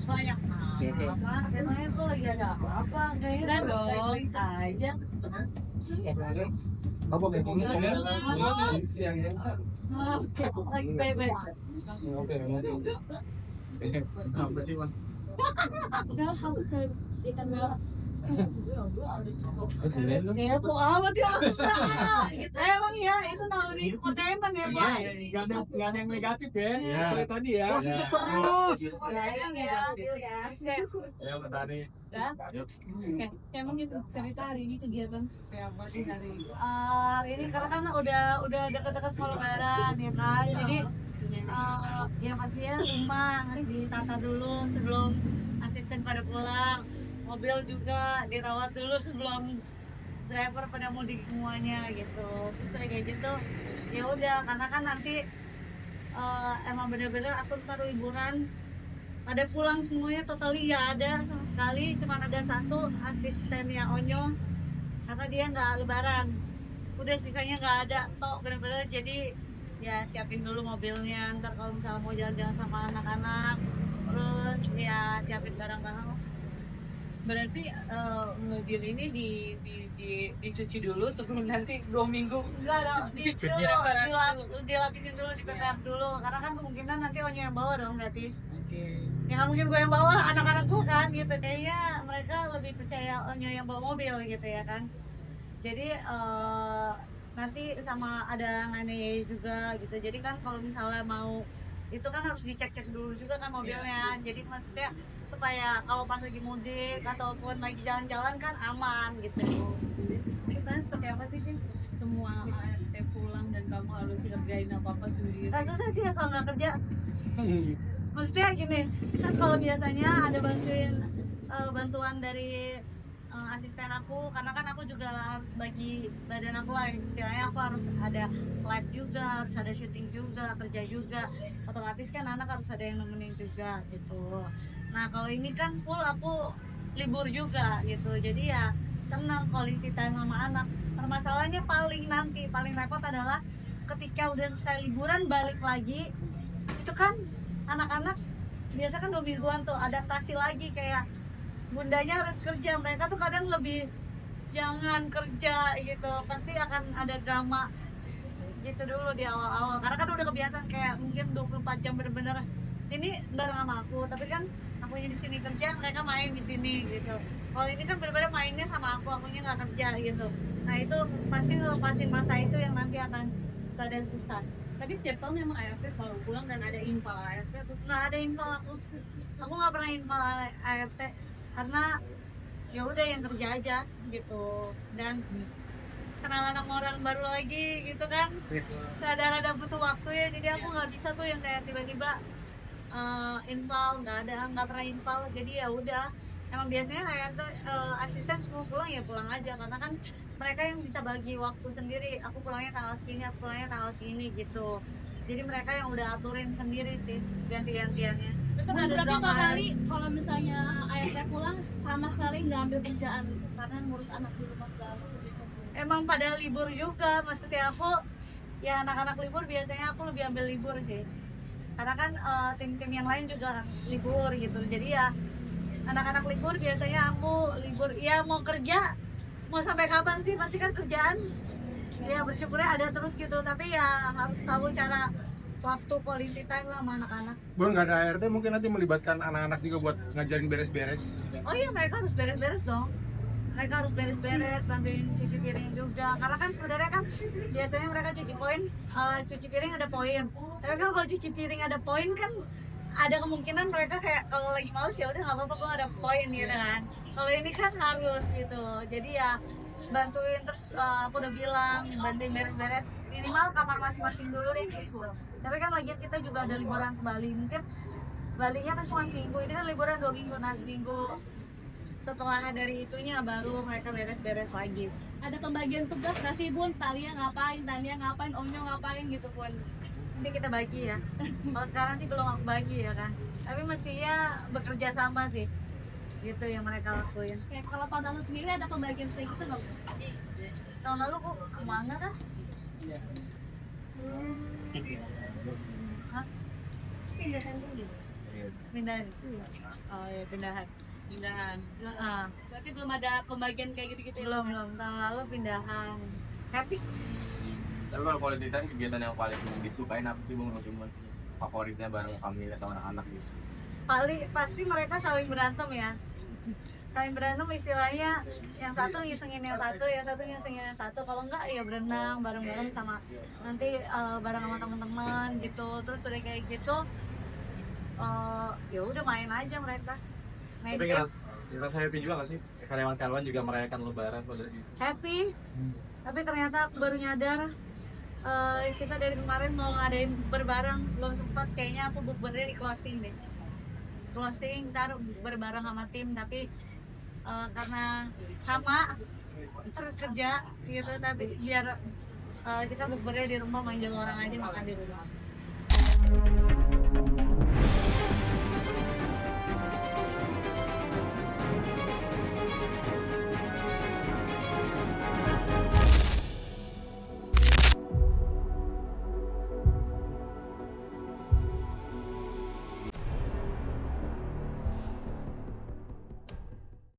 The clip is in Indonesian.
banyak apa biasanya tuh lagi ada apa-apa kayaknya dong aja Apa kayak gini? lagi bebek Apa sih, Wan? udah aku kayak ikan bela Presiden lu. ya kok amat ya emang ya itu tahu di kota emang ya pak Gak ada yang negatif ya. Iya. Sesuai tadi ya. Positif terus. yang ya Ya, petani. ya emang gitu cerita hari ini kegiatan seperti apa sih hari ini karena kan udah dekat-dekat mau lebaran ya kan jadi yang pastinya rumah ditata dulu sebelum asisten pada pulang mobil juga dirawat dulu sebelum driver pada mudik semuanya gitu terus kayak gitu ya udah karena kan nanti emang bener-bener aku ntar liburan pada pulang semuanya totally nggak ada sama sekali cuma ada satu asistennya Onyo karena dia nggak lebaran udah sisanya nggak ada tok bener-bener jadi ya siapin dulu mobilnya ntar kalau misalnya mau jalan-jalan sama anak-anak terus ya siapin barang-barang Berarti mobil ini dicuci dulu sebelum nanti 2 minggu. enggak dong dilapisin dulu di PPF dulu karena kan kemungkinan nanti Onyo yang bawa dong berarti ya nggak mungkin gue yang bawa anak-anak gue kan gitu kayaknya mereka lebih percaya Onyo yang bawa mobil gitu ya kan jadi nanti sama ada ngane juga gitu jadi kan kalau misalnya mau itu kan harus dicek-cek dulu juga kan mobilnya jadi maksudnya supaya kalau pas lagi mudik ataupun lagi jalan-jalan kan aman gitu Kesannya seperti apa sih Cin? Semua ART pulang dan kamu harus kerjain apa-apa sendiri. nah susah sih ya kalau nggak kerja maksudnya gini kan kalau biasanya ada bantuan dari asisten aku karena kan aku juga harus bagi badan aku lah istilahnya aku harus ada live juga harus ada syuting juga kerja juga otomatis kan anak harus ada yang nemenin juga gitu nah kalau ini kan full aku libur juga gitu jadi ya senang quality time sama anak permasalahannya paling repot adalah ketika udah selesai liburan balik lagi itu kan anak-anak biasa kan 2 mingguan tuh adaptasi lagi kayak bundanya harus kerja mereka tuh kadang lebih jangan kerja gitu pasti akan ada drama gitu dulu di awal-awal karena kan udah kebiasaan kayak mungkin 24 jam bener-bener ini bareng sama aku tapi kan akunya di sini kerja mereka main di sini gitu kalau ini kan bener-bener mainnya sama akunya nggak kerja gitu nah itu pasti ngelepasin masa itu yang nanti akan keadaan susah Tapi setiap tahun memang ART selalu pulang dan ada infal ART terus nggak ada info aku nggak pernah info ART karena ya udah yang kerja aja gitu dan kenalan sama orang baru lagi gitu kan sadar ada butuh waktu ya jadi aku nggak bisa tuh yang kayak tiba-tiba infal nggak pernah infal jadi ya udah emang biasanya ART asisten semua pulang ya pulang aja karena kan mereka yang bisa bagi waktu sendiri aku pulangnya tanggal segini aku pulangnya tanggal segini gitu jadi mereka yang udah aturin sendiri sih ganti-gantiannya Tapi ada berapa kali kalau misalnya ART pulang sama sekali nggak ambil kerjaan karena ngurus anak di rumah segala macam. emang pada libur juga maksudnya aku ya anak-anak libur biasanya aku lebih ambil libur sih karena kan tim-tim yang lain juga libur gitu jadi ya anak-anak libur biasanya aku libur ya mau kerja mau sampai kapan sih pasti kan kerjaan ya bersyukurnya ada terus gitu tapi ya harus tahu cara waktu quality time lah sama anak-anak. Bang, nggak ada ART mungkin nanti melibatkan anak-anak juga buat ngajarin beres-beres. Oh iya mereka harus beres-beres dong mereka harus beres-beres bantuin cuci piring juga karena kan sebenarnya kan biasanya mereka cuci piring ada poin tapi kan kalau cuci piring ada poin kan ada kemungkinan mereka kayak kalau lagi males ya udah nggak apa-apa gue ada poin gitu kan kalau ini kan harus gitu jadi ya bantuin terus aku udah bilang bantuin beres-beres minimal kamar masing-masing dulu deh gitu tapi kan lagi kita juga ada liburan ke Bali mungkin Balinya kan cuma minggu ini kan liburan 2 minggu nah seminggu setelah dari itunya baru mereka beres-beres lagi Ada pembagian tugas nggak sih Bun? Tania ngapain, Onyo ngapain gitu Bun? nanti kita bagi ya kalau sekarang sih belum aku bagi ya kan tapi mestinya bekerja sama sih gitu yang mereka lakuin Kayak kalau tahun lalu sendiri ada pembagian kayak gitu nggak? tahun lalu kok kemana kah? Hah? Pindahan. Oh ya pindahan. Berarti belum ada pembagian kayak gitu-gitu ya? Belum tahun lalu pindahan. Happy? Tapi kalau boleh ditanya kegiatan yang paling disukain apa sih Bung? Favoritnya bareng family atau anak-anak gitu? Paling pasti mereka saling berantem ya. Saling berantem istilahnya yang satu ngisengin yang satu ngisengin yang satu. Kalau enggak ya berenang bareng-bareng sama nanti bareng sama teman-teman gitu. Terus udah kayak gitu ya udah main aja mereka. Main Tapi game. ngerasa happy juga nggak sih? Karyawan-karyawan juga merayakan lebaran pada gitu. Happy. Tapi ternyata aku baru nyadar kita dari kemarin mau ngadain berbareng belum sempat, kayaknya aku bukbernya di closing deh. Closing ntar berbareng sama tim, tapi karena sama terus kerja gitu, tapi biar kita bukbernya di rumah, manggil orang aja makan di rumah.